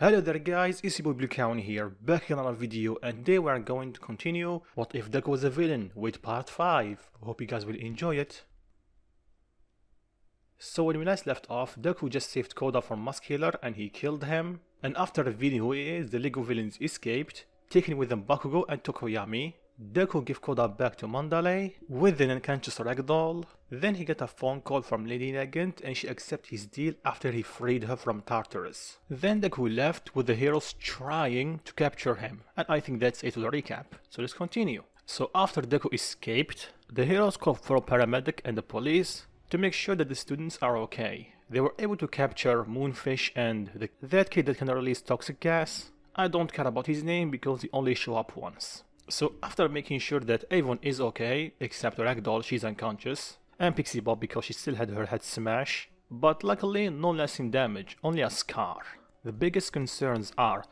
Hello there guys, it's your boy Blue Cowan here, back in another video, and today we are going to continue What If Deku Was a Villain with part 5. Hope you guys will enjoy it. So when we last left off, Deku just saved Koda from Muscular and he killed him. And after revealing who he is, the Lego villains escaped, taking with them Bakugo and Tokoyami. Deku gave Koda back to Mandalay with an unconscious ragdoll. Then he got a phone call from Lady Nagant and she accepted his deal after he freed her from Tartarus. Then Deku left with the heroes trying to capture him, and I think that's it to the recap. So let's continue. So after Deku escaped, the heroes called for a paramedic and the police to make sure that the students are okay. They were able to capture Moonfish and that kid that can release toxic gas. I don't care about his name because he only showed up once. So after making sure that everyone is okay, except Ragdoll, she's unconscious, and Pixie Bob because she still had her head smashed, but luckily no lasting damage, only a scar. The biggest concerns are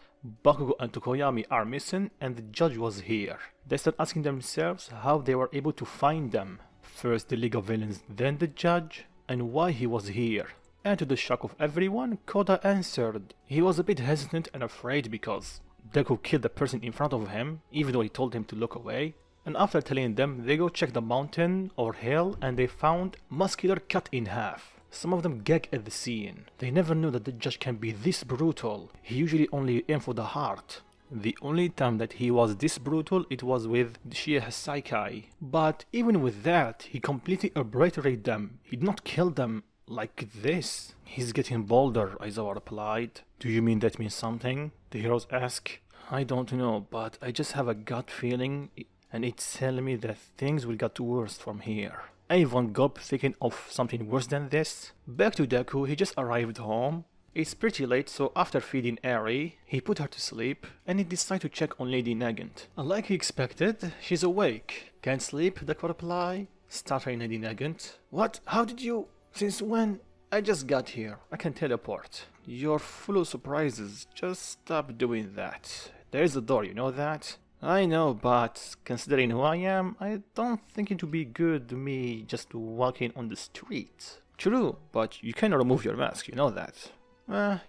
Bakugo and Tokoyami are missing and the judge was here. They start asking themselves how they were able to find them. First the League of Villains, then the judge, and why he was here. And to the shock of everyone, Koda answered. He was a bit hesitant and afraid because Deku killed the person in front of him, even though he told him to look away. And after telling them, they go check the mountain or hill and they found Muscular cut in half. Some of them gag at the scene. They never knew that the judge can be this brutal. He usually only aimed for the heart. The only time that he was this brutal, it was with Shie Hasaikai. But even with that, he completely obliterated them. He did not kill them like this. He's getting bolder, Aizawa replied. Do you mean that means something? The heroes ask. I don't know, but I just have a gut feeling and it's telling me that things will get worse from here. Everyone gulp thinking of something worse than this. Back to Deku, he just arrived home. It's pretty late, so after feeding Eri, he put her to sleep and he decided to check on Lady Nagant. Like he expected, she's awake. Can't sleep, Deku replied, stuttering Lady Nagant. What? How did you? Since when? I just got here. I can teleport. You're full of surprises. Just stop doing that. There's a door, you know that? I know, but considering who I am, I don't think it would be good to me just walking on the street. True, but you cannot remove your mask, you know that.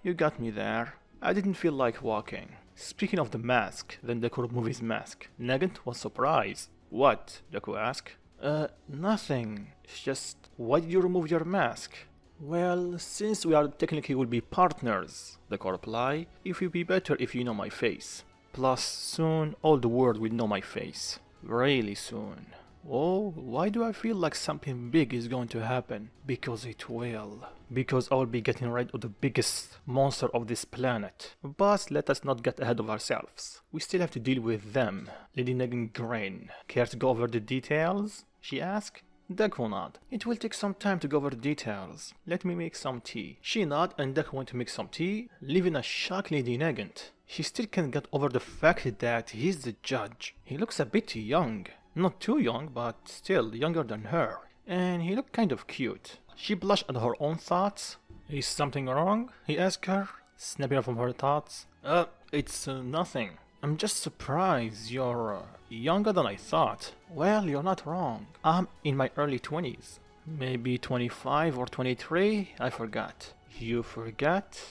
You got me there. I didn't feel like walking. Speaking of the mask, then Deku removed his mask. Nagant was surprised. What? Deku asked. Nothing. It's just, why did you remove your mask? Well, since we are technically will be partners, Deku replied, it will be better if you know my face. Plus, soon all the world will know my face. Really soon. Oh, why do I feel like something big is going to happen? Because it will. Because I will be getting rid of the biggest monster of this planet. But let us not get ahead of ourselves. We still have to deal with them. Lady Nagant grinned. Care to go over the details? She asked. Deku nodded. It will take some time to go over the details. Let me make some tea. She nodded and Deku went to make some tea, leaving a shocked Lady Nagant. She still can't get over the fact that he's the judge. He looks a bit young. Not too young, but still younger than her. And he looked kind of cute. She blushed at her own thoughts. Is something wrong? He asked her, snapping her from her thoughts. It's nothing. I'm just surprised you're younger than I thought. Well, you're not wrong. I'm in my early 20s. Maybe 25 or 23? I forgot. You forgot?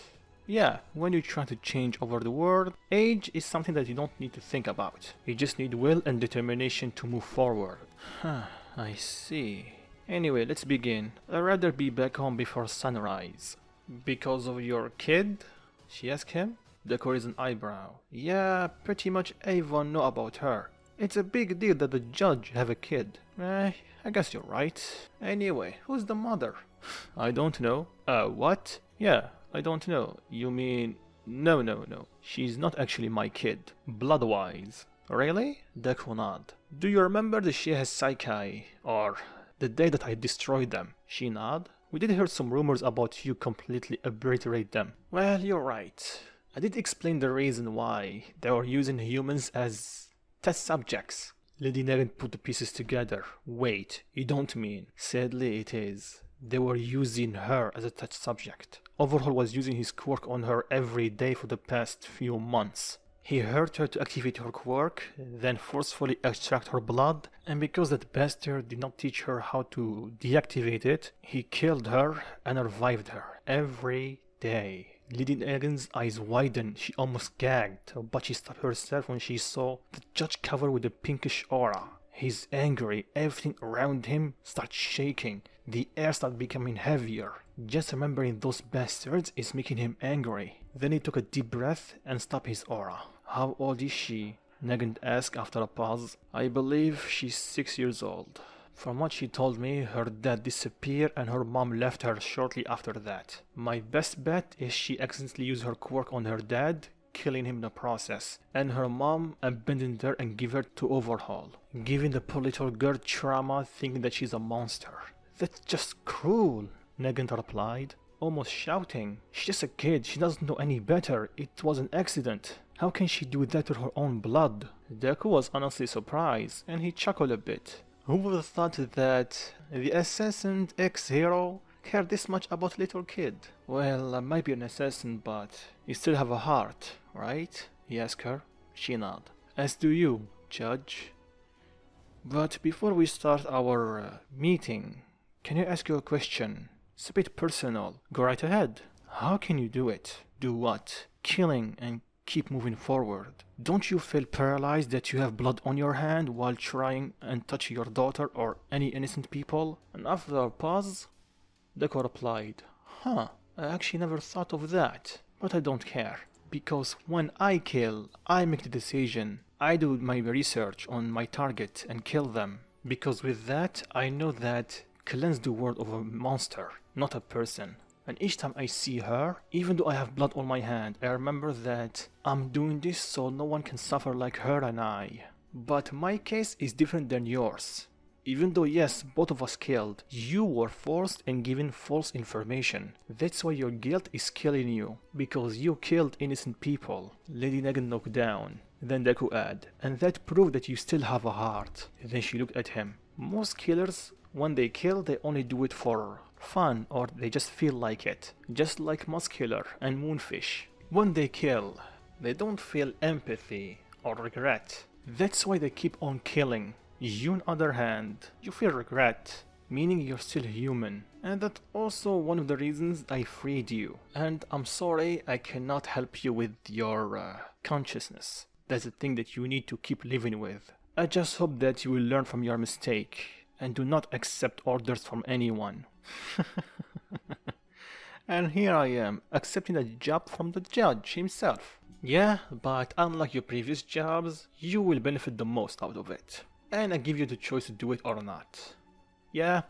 Yeah, when you try to change over the world, age is something that you don't need to think about. You just need will and determination to move forward. I see. Anyway, let's begin. I'd rather be back home before sunrise. Because of your kid? She asked him. Deku raised an eyebrow. Yeah, pretty much everyone know about her. It's a big deal that the judge have a kid. I guess you're right. Anyway, who's the mother? I don't know. What? Yeah, I don't know. You mean... No. She's not actually my kid. Blood-wise. Really? Deku nodded. Do you remember the Shie Hasaikai? Or the day that I destroyed them? She nodded. We did hear some rumors about you completely obliterate them. Well, you're right. I did explain the reason why they were using humans as test subjects. Lady Nagant put the pieces together. Wait, you don't mean? Sadly, it is. They were using her as a test subject. Overhaul was using his quirk on her every day for the past few months. He hurt her to activate her quirk, then forcefully extract her blood, and because that bastard did not teach her how to deactivate it, he killed her and revived her every day. Lady Negan's eyes widened. She almost gagged, but she stopped herself when she saw the judge covered with a pinkish aura. He's angry. Everything around him starts shaking. The air starts becoming heavier. Just remembering those bastards is making him angry. Then he took a deep breath and stopped his aura. How old is she? Negan asked after a pause. I believe she's 6 years old. From what she told me, her dad disappeared and her mom left her shortly after that. My best bet is she accidentally used her quirk on her dad, killing him in the process, and her mom abandoned her and gave her to Overhaul, giving the poor little girl trauma thinking that she's a monster. That's just cruel, Negan replied, almost shouting. She's just a kid, she doesn't know any better, it was an accident. How can she do that to her own blood? Deku was honestly surprised, and he chuckled a bit. Who would have thought that the assassin ex-hero cared this much about a little kid? Well, I might be an assassin, but you still have a heart, right? He asked her. She nodded. As do you, Judge. But before we start our meeting, can I ask you a question? It's a bit personal. Go right ahead. How can you do it? Do what? Killing and keep moving forward. Don't you feel paralyzed that you have blood on your hand while trying and touch your daughter or any innocent people? And after a pause, Deku replied, I actually never thought of that, but I don't care. Because when I kill, I make the decision. I do my research on my target and kill them. Because with that, I know that cleanse the world of a monster, not a person. And each time I see her, even though I have blood on my hand, I remember that I'm doing this so no one can suffer like her and I. But my case is different than yours. Even though yes, both of us killed, you were forced and given false information. That's why your guilt is killing you, because you killed innocent people. Lady Negan knocked down. Then Deku added, and that proved that you still have a heart. Then she looked at him. Most killers, when they kill, they only do it for fun, or they just feel like it. Just like Muscular and Moonfish. When they kill, they don't feel empathy or regret. That's why they keep on killing. You, on the other hand, you feel regret, meaning you're still human. And that's also one of the reasons I freed you. And I'm sorry I cannot help you with your consciousness. That's the thing that you need to keep living with. I just hope that you will learn from your mistake and do not accept orders from anyone. And here I am, accepting a job from the judge himself. Yeah, but unlike your previous jobs, you will benefit the most out of it. And I give you the choice to do it or not. Yeah,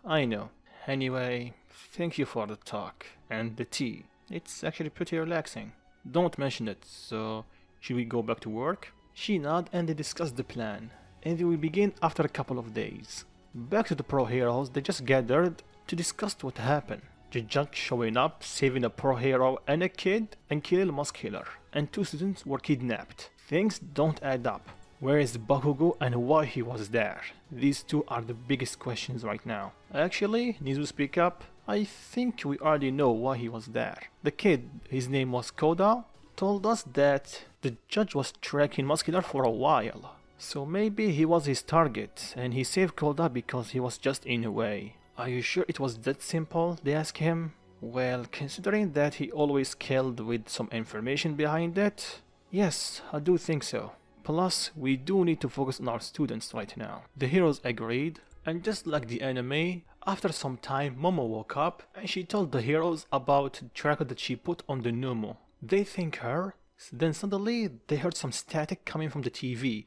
I know. Anyway, thank you for the talk and the tea. It's actually pretty relaxing. Don't mention it, so should we go back to work? She nodded and they discussed the plan. And they will begin after a couple of days. Back to the pro heroes, they just gathered to discuss what happened. The judge showing up, saving a pro hero and a kid, and killing Muscular. And 2 students were kidnapped. Things don't add up. Where is Bakugo and why he was there? These two are the biggest questions right now. Actually, need to speak up? I think we already know why he was there. The kid, his name was Koda, told us that the judge was tracking Muscular for a while. So maybe he was his target, and he saved Koda because he was just in a way. Are you sure it was that simple? They asked him. Well, considering that he always killed with some information behind it, yes, I do think so. Plus, we do need to focus on our students right now. The heroes agreed, and just like the anime, after some time Momo woke up and she told the heroes about the tracker that she put on the Numu. They thank her, then suddenly they heard some static coming from the TV.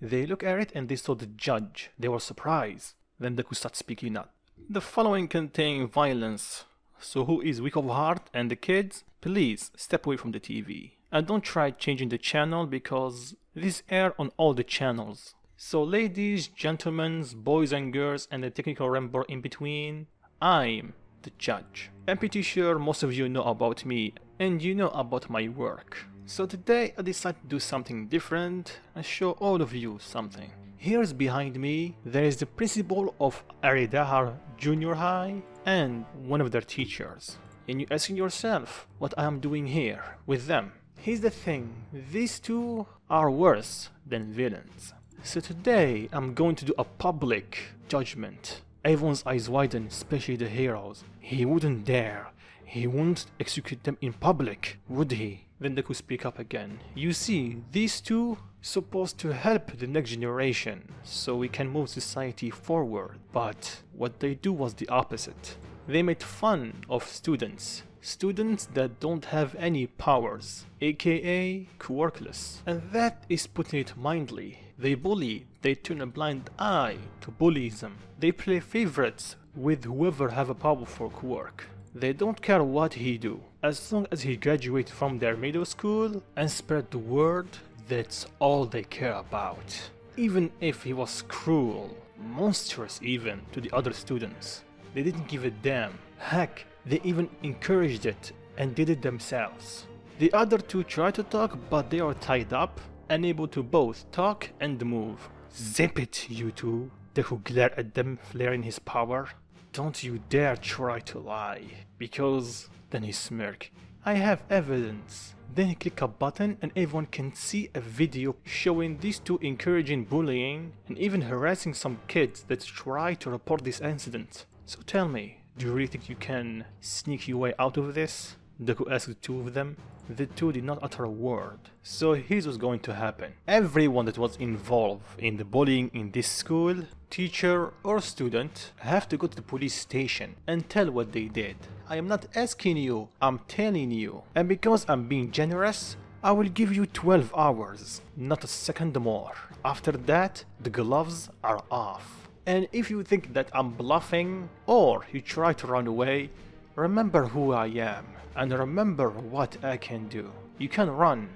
They look at it and they saw the judge. They were surprised. Then Deku starts speaking up. The following contain violence, so who is weak of heart and the kids, please step away from the TV. And don't try changing the channel because this air on all the channels. So ladies, gentlemen, boys and girls and the technical member in between, I'm the judge. I'm pretty sure most of you know about me and you know about my work. So today I decided to do something different and show all of you something. Here's behind me, there is the principal of Aridahar Junior High and one of their teachers. And you're asking yourself what I am doing here with them. Here's the thing, these two are worse than villains. So today I'm going to do a public judgment. Everyone's eyes widen, especially the heroes. He wouldn't dare. he wouldn't execute them in public, would he? Then Deku speak up again. You see, these two supposed to help the next generation, so we can move society forward. But what they do was the opposite. They made fun of students. Students that don't have any powers, aka quirkless. And that is putting it mildly. They bully, they turn a blind eye to bullyism. They play favorites with whoever have a powerful quirk. They don't care what he do. As long as he graduates from their middle school and spread the word, that's all they care about. Even if he was cruel, monstrous even, to the other students, they didn't give a damn. Heck, they even encouraged it and did it themselves. The other two try to talk, but they are tied up, unable to both talk and move. Zip it, you two. Deku glared at them, flaring his power. Don't you dare try to lie, because then he smirked. I have evidence. Then he clicked a button and everyone can see a video showing these two encouraging bullying and even harassing some kids that try to report this incident. So tell me, do you really think you can sneak your way out of this? Deku asked the two of them. The two did not utter a word. So here's what's going to happen. Everyone that was involved in the bullying in this school, teacher or student, have to go to the police station and tell what they did. I am not asking you, I'm telling you. And because I'm being generous, I will give you 12 hours, not a second more. After that, the gloves are off. And if you think that I'm bluffing or you try to run away, remember who I am and remember what I can do. You can run,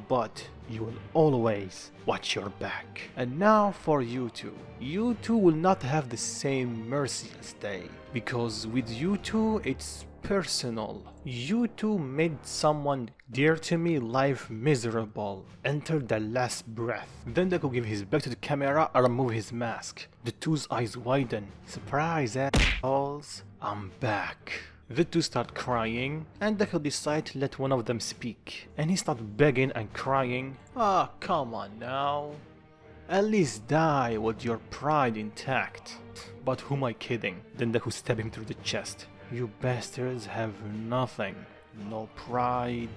but you will always watch your back. And now for you two. You two will not have the same mercy as they, because with you two it's personal. You two made someone dear to me life miserable, enter their last breath. Then Deku gave his back to the camera and removed his mask. The two's eyes widen. Surprise, assholes, I'm back. The two start crying, and Deku decides to let one of them speak. And he starts begging and crying. Ah, come on now. At least die with your pride intact. But who am I kidding? Then Deku stabbed him through the chest. You bastards have nothing. No pride,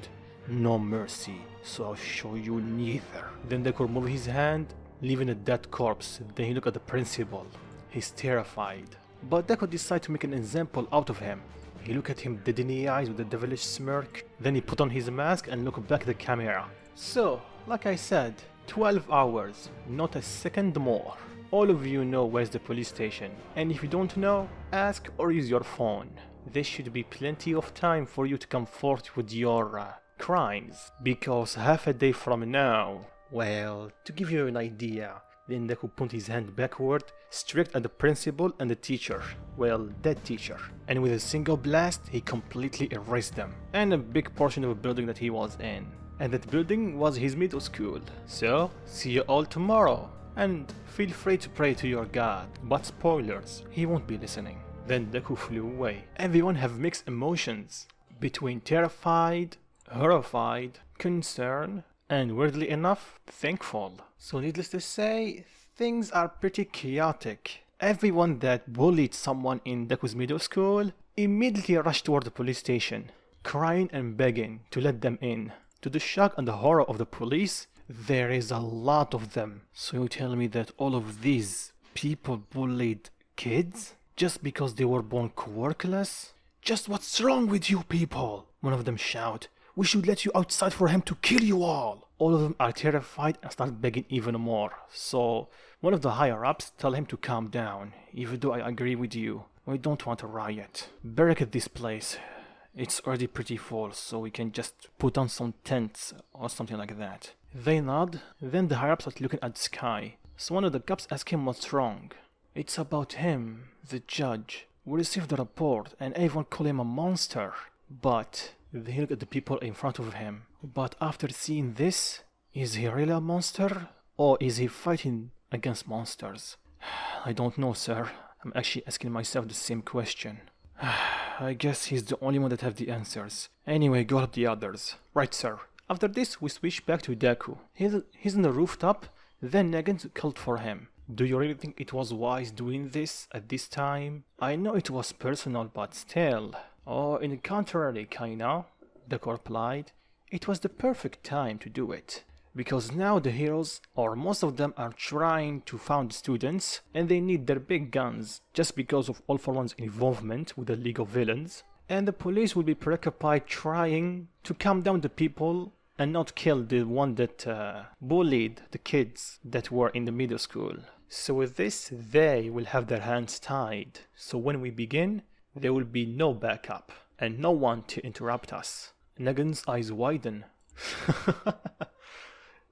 no mercy. So I'll show you neither. Then Deku removed his hand, leaving a dead corpse. Then he looked at the principal. He's terrified. But Deku decides to make an example out of him. He looked at him dead in the eyes with a devilish smirk. Then he put on his mask and looked back at the camera. So, like I said, 12 hours, not a second more. All of you know where's the police station. And if you don't know, ask or use your phone. There should be plenty of time for you to come forth with your crimes. Because half a day from now, well, to give you an idea, then Deku put his hand backward, strict at the principal and the teacher. Well, that teacher. And with a single blast, he completely erased them. And a big portion of the building that he was in. And that building was his middle school. So, see you all tomorrow. And feel free to pray to your god. But spoilers, he won't be listening. Then Deku flew away. Everyone have mixed emotions. Between terrified, horrified, concerned, and weirdly enough, thankful. So needless to say, things are pretty chaotic. Everyone that bullied someone in Deku's middle school immediately rushed toward the police station, crying and begging to let them in. To the shock and the horror of the police, there is a lot of them. So you tell me that all of these people bullied kids? Just because they were born quirkless? Just what's wrong with you people? One of them shout. We should let you outside for him to kill you all. All of them are terrified and start begging even more. So one of the higher ups tell him to calm down, even though I agree with you. We don't want a riot. Barricade this place. It's already pretty full, so we can just put on some tents or something like that. They nod, then the higher ups start looking at the sky. So one of the cops asks him what's wrong. It's about him, the judge. We received the report and everyone called him a monster. But they look at the people in front of him. But after seeing this, is he really a monster? Or is he fighting against monsters? I don't know, sir. I'm actually asking myself the same question. I guess he's the only one that have the answers. Anyway, go help the others. Right, sir. After this, we switch back to Deku. He's on the rooftop, then Negan called for him. Do you really think it was wise doing this at this time? I know it was personal, but still. Oh, in the contrary, kinda, Deku replied. It was the perfect time to do it. Because now the heroes, or most of them, are trying to find students, and they need their big guns just because of All For One's involvement with the League of Villains. And the police will be preoccupied trying to calm down the people and not kill the one that bullied the kids that were in the middle school. So with this, they will have their hands tied. So when we begin, there will be no backup and no one to interrupt us. Negan's eyes widen.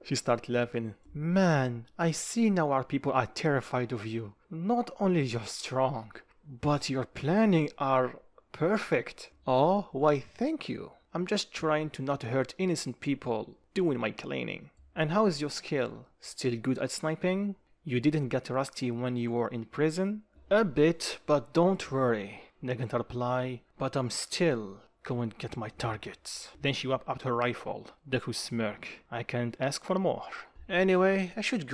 She started laughing. Man, I see now our people are terrified of you. Not only you're strong, but your planning are perfect. Oh, why thank you. I'm just trying to not hurt innocent people doing my cleaning. And how is your skill? Still good at sniping? You didn't get rusty when you were in prison? A bit, but don't worry, Negan replied. But I'm still going to get my targets. Then she whipped out her rifle. Deku smirked. I can't ask for more. Anyway, I should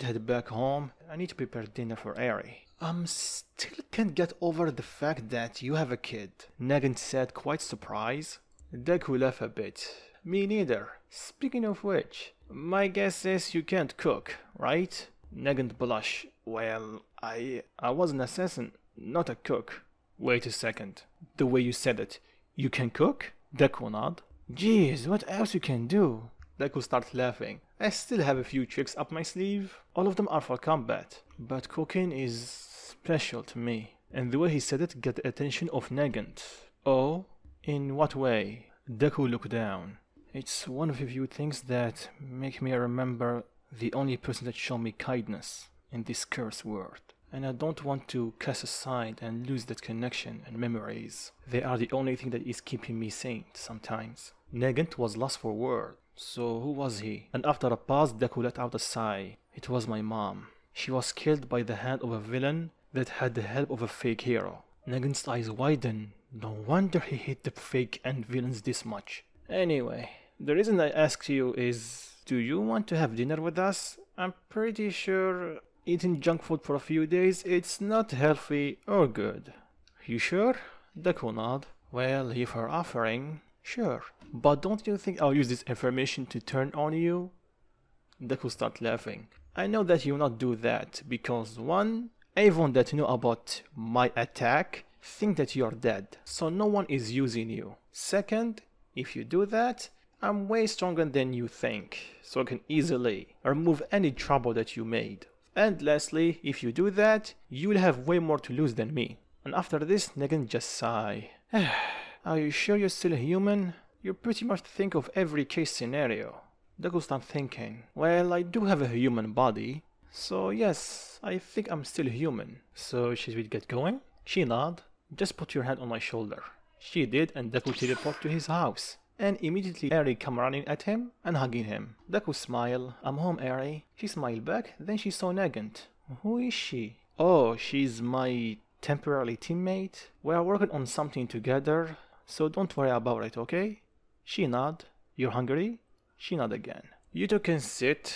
head back home. I need to prepare dinner for Eri. Still can't get over the fact that you have a kid, Negan said, quite surprised. Deku laughed a bit. Me neither. Speaking of which, my guess is you can't cook, right? Negan blushed. Well, I was an assassin, not a cook. Wait a second. The way you said it, you can cook? Deku nodded. Jeez, what else you can do? Deku started laughing. I still have a few tricks up my sleeve. All of them are for combat, but cooking is special to me. And the way he said it got the attention of Negan. Oh? In what way? Deku looked down. It's one of the few things that make me remember the only person that showed me kindness in this cursed world. And I don't want to cast aside and lose that connection and memories. They are the only thing that is keeping me sane sometimes. Negan was lost for words. So who was he? And after a pause, Deku let out a sigh. It was my mom. She was killed by the hand of a villain that had the help of a fake hero. Negan's eyes widened. No wonder he hate the fake and villains this much. Anyway, the reason I asked you is, do you want to have dinner with us? I'm pretty sure eating junk food for a few days, it's not healthy or good. You sure? Deku nodded. Well, if you're offering, sure. But don't you think I'll use this information to turn on you? Deku started laughing. I know that you'll not do that, because one, everyone that know about my attack think that you're dead, so no one is using you. Second, if you do that, I'm way stronger than you think, so I can easily remove any trouble that you made. And lastly, if you do that, you'll have way more to lose than me. And after this, Negan just sighed. Are you sure you're still human? You pretty much think of every case scenario. Deku started thinking. Well, I do have a human body, so yes, I think I'm still human. So should we get going? She nodded. Just put your hand on my shoulder. She did, and Deku teleported to his house. And immediately Eri came running at him and hugging him. Deku smiled. I'm home, Eri. She smiled back, then she saw Negan. Who is she? Oh, she's my temporary teammate. We are working on something together, so don't worry about it, okay? She nodded. You're hungry? She nodded again. You two can sit.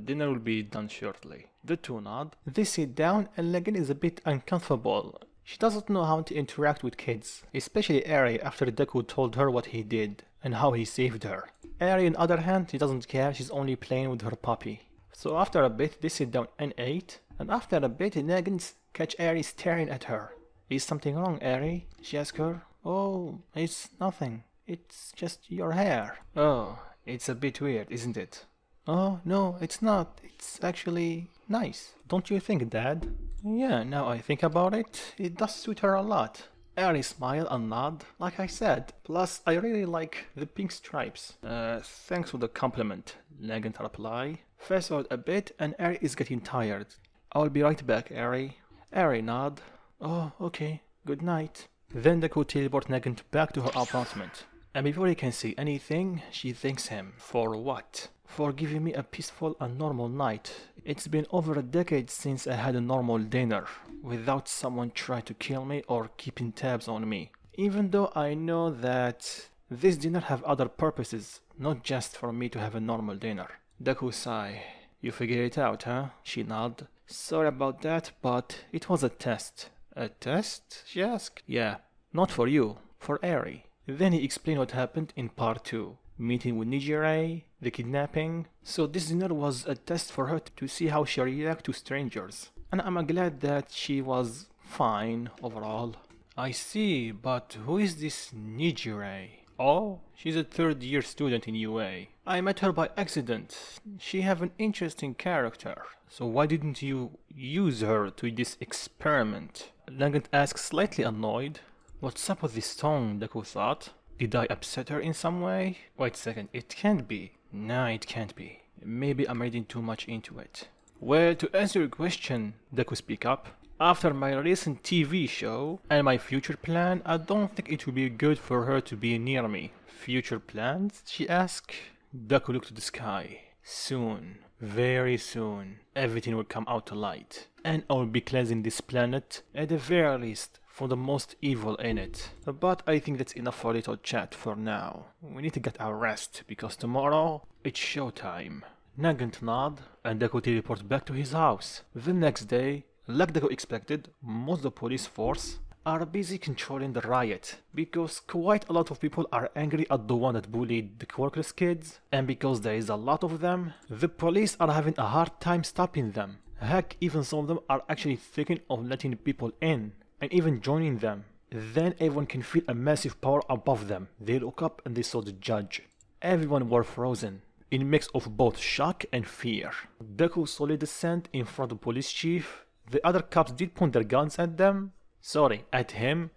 Dinner will be done shortly. The two nod. They sit down and Negan is a bit uncomfortable. She doesn't know how to interact with kids, especially Eri after Deku told her what he did and how he saved her. Eri on the other hand, she doesn't care, she's only playing with her puppy. So after a bit they sit down and ate, and after a bit Negan catch Eri staring at her. Is something wrong, Eri? She asked her. Oh, it's nothing. It's just your hair. Oh, it's a bit weird, isn't it? Oh, no, it's not. It's actually nice. Don't you think, Dad? Yeah, now I think about it, it does suit her a lot. Eri smiled and nodded, like I said. Plus, I really like the pink stripes. Thanks for the compliment, Negan replied. Fast forward a bit and Eri is getting tired. I'll be right back, Eri. Eri nodded. Oh, okay. Good night. Then Deku teleports Negan back to her apartment. And before he can say anything, she thanks him. For what? For giving me a peaceful and normal night. It's been over a decade since I had a normal dinner, without someone trying to kill me or keeping tabs on me. Even though I know that this dinner have other purposes, not just for me to have a normal dinner. Deku sighed. You figured it out, huh? She nodded. Sorry about that, but it was a test. A test? She asked. Yeah. Not for you, for Eri. Then he explained what happened in part 2. Meeting with Nijire, the kidnapping. So this dinner was a test for her to see how she reacts to strangers. And I'm glad that she was fine overall. I see, but who is this Nijire? Oh, she's a third-year student in UA. I met her by accident. She have an interesting character. So why didn't you use her to this experiment? Nugget asked, slightly annoyed. What's up with this tone, Deku thought. Did I upset her in some way? Wait a second, it can't be. Nah, it can't be. Maybe I'm reading too much into it. Well, to answer your question, Deku speak up. After my recent TV show and my future plan, I don't think it would be good for her to be near me. Future plans? She asked. Deku looked to the sky. Soon, very soon, everything will come out to light. And I will be cleansing this planet, at the very least, from the most evil in it. But I think that's enough for a little chat for now. We need to get our rest, because tomorrow, it's showtime. Nugget nod, and Deku teleports back to his house. The next day, like Deku expected, most of the police force are busy controlling the riot, because quite a lot of people are angry at the one that bullied the quirkless kids, and because there is a lot of them, the police are having a hard time stopping them. Heck, even some of them are actually thinking of letting people in, and even joining them. Then everyone can feel a massive power above them. They look up and they saw the judge. Everyone were frozen, in a mix of both shock and fear. Deku slowly descended in front of the police chief. The other cops did point their guns at them. Sorry, at him.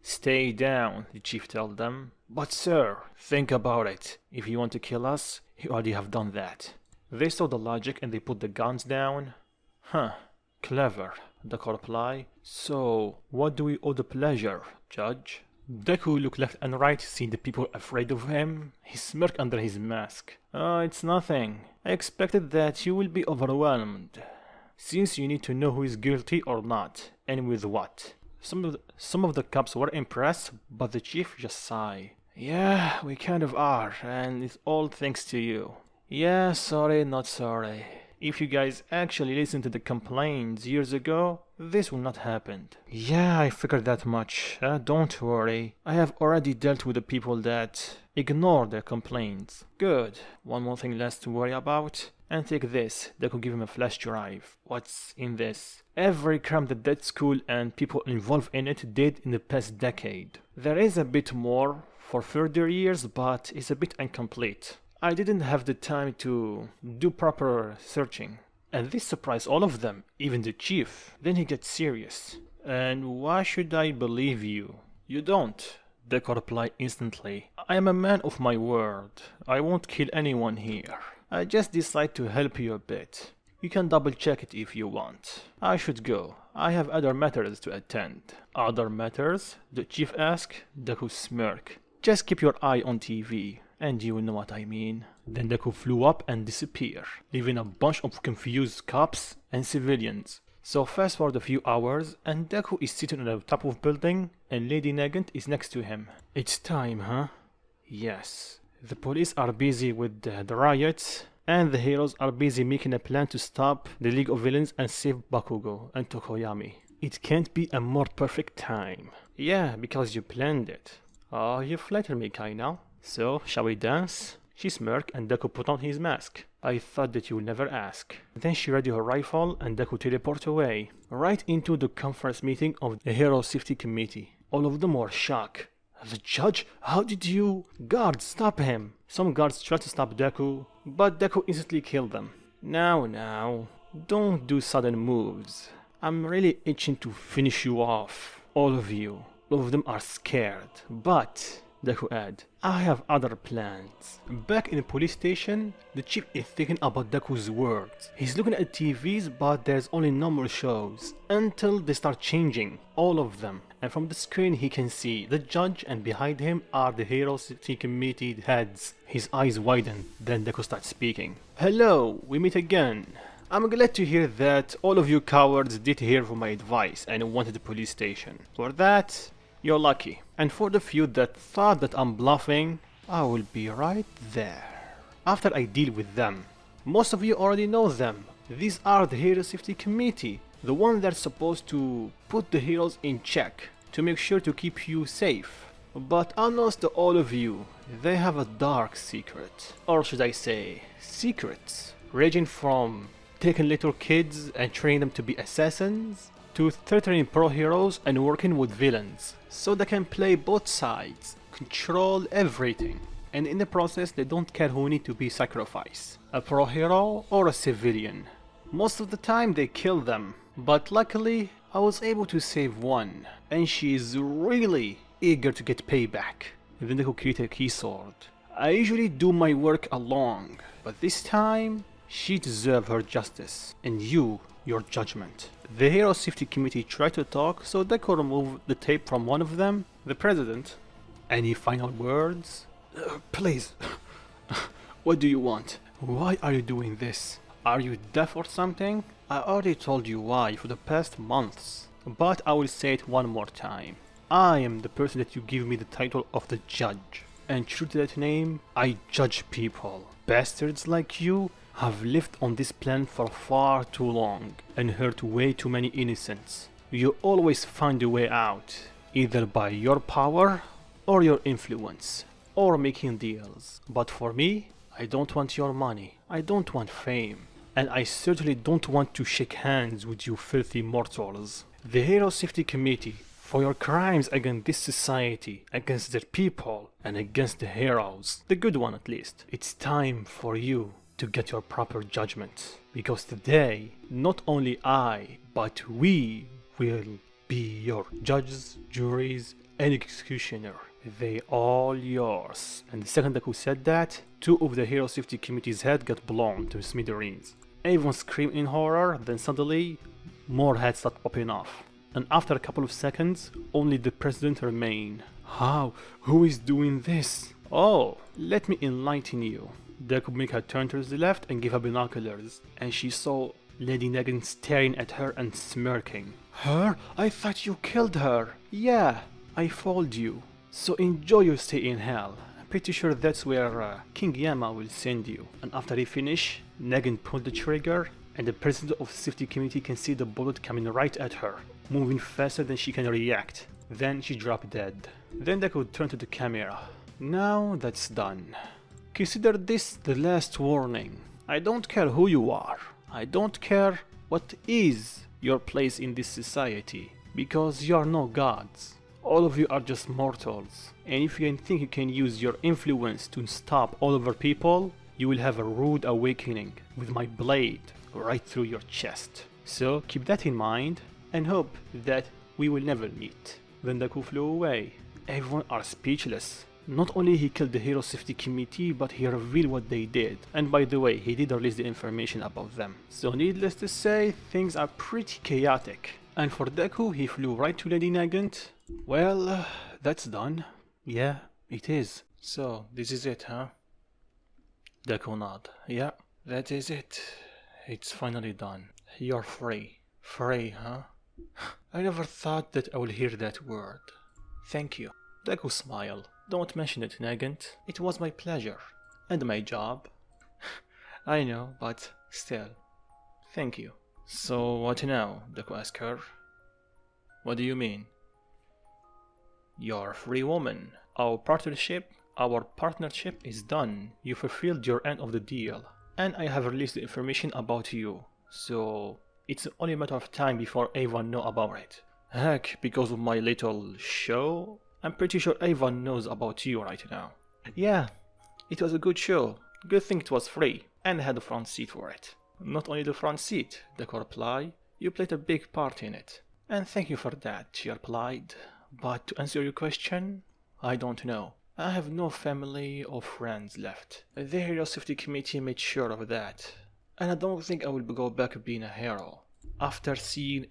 Stay down, the chief told them. But sir, think about it. If you want to kill us, you already have done that. They saw the logic and they put the guns down. Huh, clever, Deku replied. So, what do we owe the pleasure, Judge? Deku looked left and right, seeing the people afraid of him. He smirked under his mask. Oh, it's nothing. I expected that you will be overwhelmed. Since you need to know who is guilty or not, and with what. Some of the cops were impressed, but the chief just sighed. Yeah, we kind of are, and it's all thanks to you. Yeah, sorry, not sorry. If you guys actually listened to the complaints years ago, this would not happen. Yeah, I figured that much. Don't worry. I have already dealt with the people that ignore their complaints. Good. One more thing less to worry about. And take this. They could give him a flash drive. What's in this? Every crime that school and people involved in it did in the past decade. There is a bit more for further years, but it's a bit incomplete. I didn't have the time to do proper searching. And this surprised all of them, even the chief. Then he gets serious. And why should I believe you? You don't. Deku replied instantly. I am a man of my word. I won't kill anyone here. I just decide to help you a bit. You can double check it if you want. I should go. I have other matters to attend. Other matters? The chief asked. Deku smirked. Just keep your eye on TV. And you will know what I mean. Then Deku flew up and disappeared, leaving a bunch of confused cops and civilians. So fast forward a few hours, and Deku is sitting on the top of a building, and Lady Nagant is next to him. It's time, huh? Yes. The police are busy with the riots, and the heroes are busy making a plan to stop the League of Villains and save Bakugo and Tokoyami. It can't be a more perfect time. Yeah, because you planned it. Oh, you flatter me, Kaina. So, shall we dance? She smirked and Deku put on his mask. I thought that you would never ask. Then she readied her rifle and Deku teleported away, right into the conference meeting of the Hero Safety Committee. All of them were shocked. The judge? How did you? Guards, stop him! Some guards tried to stop Deku, but Deku instantly killed them. Now, don't do sudden moves. I'm really itching to finish you off. All of you. All of them are scared. But, Deku added, I have other plans. Back in the police station, the chief is thinking about Deku's words. He's looking at TVs, but there's only normal shows. Until they start changing. All of them. And from the screen he can see the judge, and behind him are the Hero Safety Committee heads. His eyes widen, then Deku starts speaking. Hello, we meet again. I'm glad to hear that all of you cowards did hear from my advice and went to the police station. For that, you're lucky. And for the few that thought that I'm bluffing, I will be right there. After I deal with them. Most of you already know them. These are the Hero Safety Committee. The one that's supposed to put the heroes in check. to make sure to keep you safe. But unknowns to all of you, they have a dark secret. Or should I say, secrets. Ranging from taking little kids and training them to be assassins, to threatening pro heroes and working with villains, so they can play both sides, control everything, and in the process they don't care who need to be sacrificed, a pro hero or a civilian. Most of the time they kill them, but luckily I was able to save one, and she is really eager to get payback. Then Deku created a key sword. I usually do my work alone, but this time she deserves her justice, and you, your judgment. The Hero Safety Committee tried to talk, so Deku removed the tape from one of them, the president. Any final words? Please. What do you want? Why are you doing this? Are you deaf or something? I already told you why for the past months, but I will say it one more time. I am the person that you give me the title of the judge, and true to that name, I judge people. Bastards like you have lived on this planet for far too long and hurt way too many innocents. You always find a way out, either by your power or your influence, or making deals. But for me, I don't want your money, I don't want fame, and I certainly don't want to shake hands with you filthy mortals. The Hero Safety Committee, for your crimes against this society, against their people, and against the heroes, the good one at least, it's time for you to get your proper judgment. Because today, not only I, but we will be your judges, juries, and executioner. They all yours. And the second Deku said that, two of the Hero Safety Committee's heads got blown to smithereens. Everyone screamed in horror, then suddenly, more heads started popping off. And after a couple of seconds, only the president remained. How? Who is doing this? Oh, let me enlighten you. Deku made her turn to the left and gave her binoculars, and she saw Lady Negan staring at her and smirking. Her? I thought you killed her. Yeah, I fooled you. So enjoy your stay in hell. I'm pretty sure that's where King Yama will send you. And after he finished, Negan pulled the trigger, and the president of the safety committee can see the bullet coming right at her, moving faster than she can react. Then she dropped dead. Then Deku turned to the camera. Now that's done. Consider this the last warning. I don't care who you are. I don't care what is your place in this society, because you are no gods. All of you are just mortals, and if you think you can use your influence to stop all other people, you will have a rude awakening with my blade right through your chest. So keep that in mind, and hope that we will never meet. Then Deku flew away. Everyone are speechless. Not only he killed the Hero Safety Committee, but he revealed what they did. And by the way, he did release the information about them. So needless to say, things are pretty chaotic. And for Deku, he flew right to Lady Negan. Well, that's done. Yeah, it is. So, this is it, huh? Deku nod. Yeah, that is it. It's finally done. You're free. Free, huh? I never thought that I would hear that word. Thank you. Deku smiled. Don't mention it, Negan. It was my pleasure. And my job. I know, but still. Thank you. So what now? Deku asked her. What do you mean? You're a free woman. Our partnership is done. You fulfilled your end of the deal. And I have released the information about you. So it's only a matter of time before everyone knows about it. Heck, because of my little show, I'm pretty sure everyone knows about you right now. Yeah, it was a good show. Good thing it was free, and I had a front seat for it. Not only the front seat, Deku replied, you played a big part in it. And thank you for that, she replied. But to answer your question, I don't know. I have no family or friends left. The Hero Safety Committee made sure of that. And I don't think I will go back being a hero. After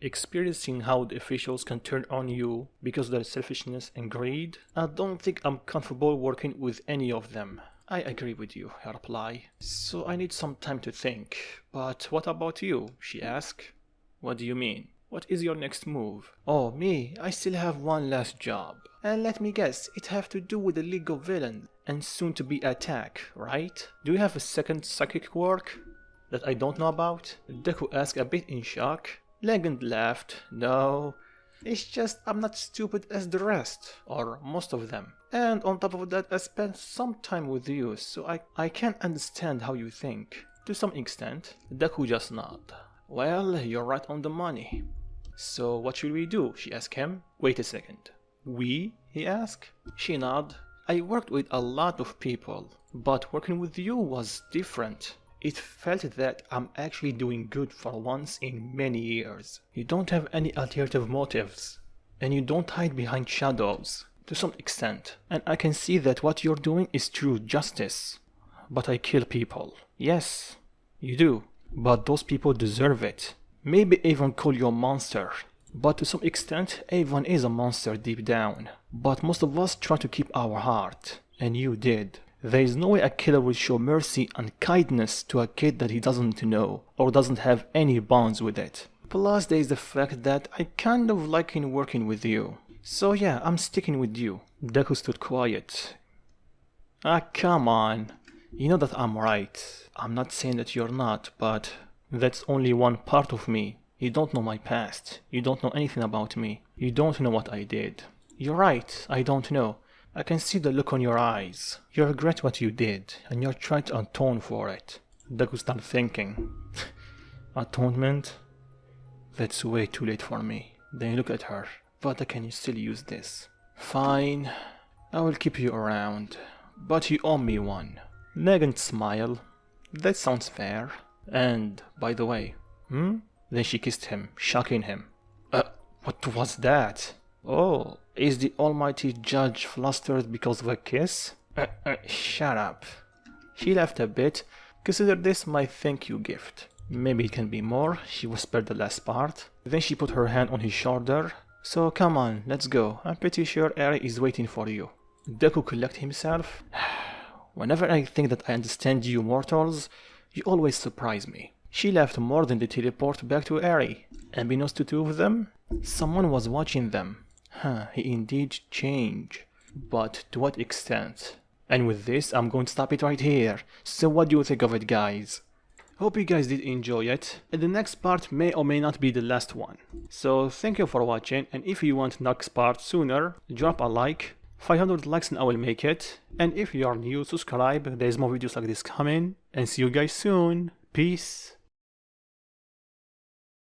experiencing how the officials can turn on you because of their selfishness and greed, I don't think I'm comfortable working with any of them. I agree with you, I reply. So I need some time to think. But what about you? She asked. What do you mean? What is your next move? Oh, me? I still have one last job. And let me guess, it have to do with the League of Villains and soon to be attack, right? Do you have a second psychic work that I don't know about? Deku asked a bit in shock. Legend laughed. No, It's just I'm not stupid as the rest, or most of them. And on top of that, I spent some time with you, so I can understand how you think. To some extent. Deku just nodded. Well, you're right on the money. So what should we do? She asked him. Wait a second. We? He asked. She nodded. I worked with a lot of people, but working with you was different. It felt that I'm actually doing good for once in many years. You don't have any alternative motives, and you don't hide behind shadows, to some extent. And I can see that what you're doing is true justice. But I kill people. Yes, you do. But those people deserve it. Maybe Avon call you a monster. But to some extent, Avon is a monster deep down. But most of us try to keep our heart. And you did. There is no way a killer will show mercy and kindness to a kid that he doesn't know, or doesn't have any bonds with it. Plus there is the fact that I kind of like working with you. So yeah, I'm sticking with you. Deku stood quiet. Ah, come on. You know that I'm right. I'm not saying that you're not, but that's only one part of me. You don't know my past. You don't know anything about me. You don't know what I did. You're right, I don't know. I can see the look on your eyes. You regret what you did, and you're trying to atone for it. Deku started thinking. Atonement? That's way too late for me. Then you look at her. But I can still use this. Fine. I will keep you around. But you owe me one. Negan smiled. That sounds fair. And, by the way, Then she kissed him, shocking him. What was that? Oh, is the almighty judge flustered because of a kiss? Shut up. She laughed a bit. Consider this my thank you gift. Maybe it can be more, she whispered the last part. Then she put her hand on his shoulder. So come on, let's go. I'm pretty sure Eri is waiting for you. Deku collected himself. Whenever I think that I understand you mortals, you always surprise me. She laughed more than the teleport back to Eri. Unbeknownst to two of them, someone was watching them. He indeed changed. But to what extent? And with this, I'm going to stop it right here. So what do you think of it, guys? Hope you guys did enjoy it, and the next part may or may not be the last one. So thank you for watching, and if you want next part sooner, drop a like. 500 likes and I will make it. And if you are new, subscribe, there's more videos like this coming. And see you guys soon. Peace.